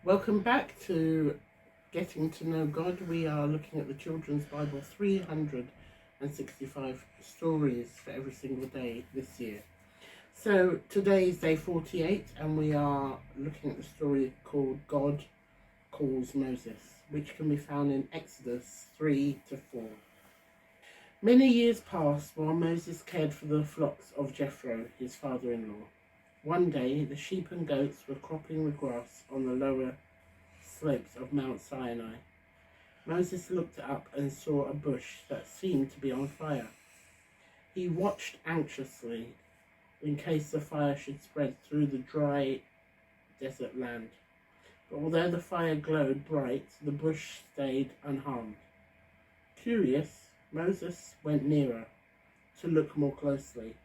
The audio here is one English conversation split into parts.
Welcome back to Getting to Know God. We are looking at the Children's Bible, 365 stories for every single day this year. So today is day 48, and we are looking at the story called God Calls Moses, which can be found in Exodus 3 to 4. Many years passed while Moses cared for the flocks of Jethro, his father-in-law. One day, the sheep and goats were cropping the grass on the lower slopes of Mount Sinai. Moses looked up and saw a bush that seemed to be on fire. He watched anxiously in case the fire should spread through the dry desert land. But although the fire glowed bright, the bush stayed unharmed. Curious, Moses went nearer to look more closely.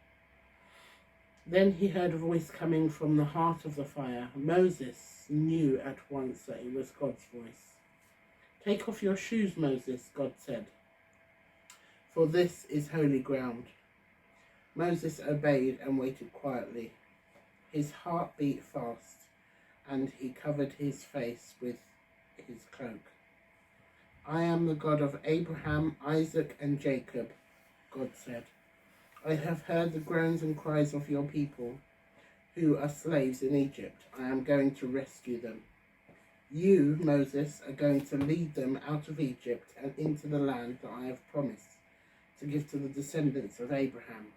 Then he heard a voice coming from the heart of the fire. Moses knew at once that it was God's voice. "Take off your shoes, Moses," God said, "for this is holy ground." Moses obeyed and waited quietly. His heart beat fast, and he covered his face with his cloak. "I am the God of Abraham, Isaac, and Jacob," God said. "I have heard the groans and cries of your people who are slaves in Egypt. I am going to rescue them. You, Moses, are going to lead them out of Egypt and into the land that I have promised to give to the descendants of Abraham."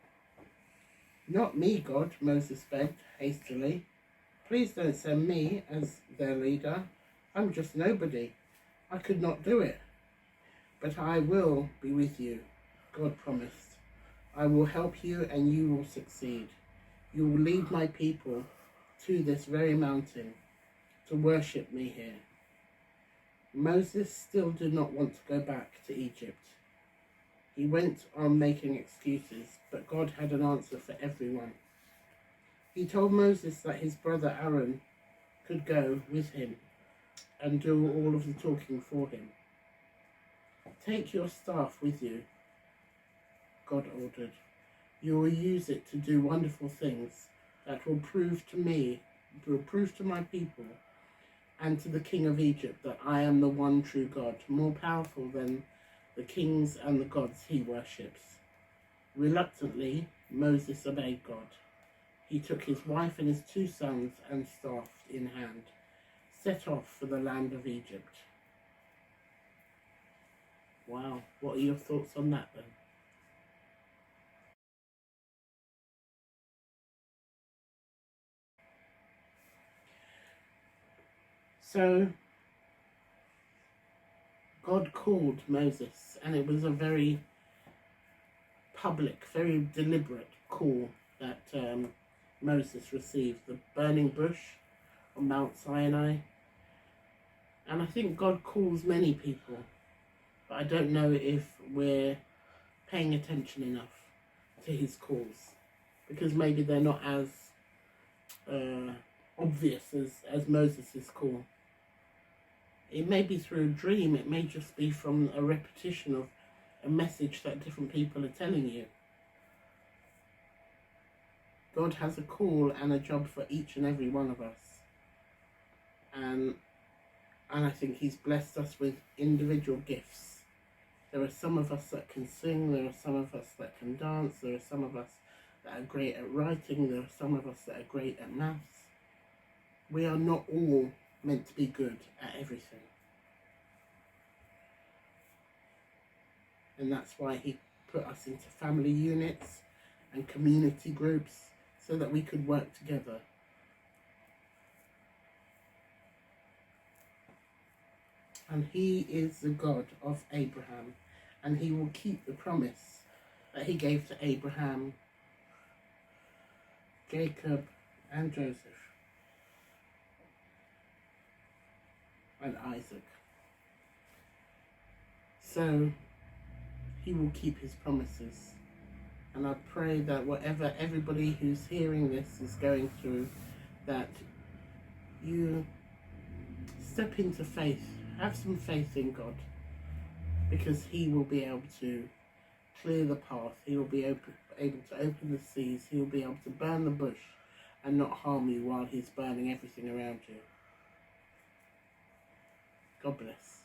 "Not me, God," Moses begged hastily. "Please don't send me as their leader. I'm just nobody. I could not do it." "But I will be with you," God promised. "I will help you and you will succeed. You will lead my people to this very mountain to worship me here." Moses still did not want to go back to Egypt. He went on making excuses, but God had an answer for everyone. He told Moses that his brother Aaron could go with him and do all of the talking for him. "Take your staff with you," God ordered. "You will use it to do wonderful things that will prove to my people and to the king of Egypt that I am the one true God, more powerful than the kings and the gods he worships." Reluctantly, Moses obeyed God. He took his wife and his 2 sons and staff in hand, set off for the land of Egypt. Wow, what are your thoughts on that then? So, God called Moses, and it was a very public, very deliberate call that Moses received. The burning bush on Mount Sinai. And I think God calls many people, but I don't know if we're paying attention enough to his calls, because maybe they're not as obvious as Moses' call. It may be through a dream, it may just be from a repetition of a message that different people are telling you. God has a call and a job for each and every one of us. And I think he's blessed us with individual gifts. There are some of us that can sing, there are some of us that can dance, there are some of us that are great at writing, there are some of us that are great at maths. We are not all meant to be good at everything. And that's why he put us into family units and community groups so that we could work together. And he is the God of Abraham, and he will keep the promise that he gave to Abraham, Jacob, and Joseph, and Isaac. So he will keep his promises. And I pray that whatever everybody who's hearing this is going through, that you step into faith, have some faith in God, because he will be able to clear the path, he will be able to open the seas, he will be able to burn the bush and not harm you while he's burning everything around you. God bless.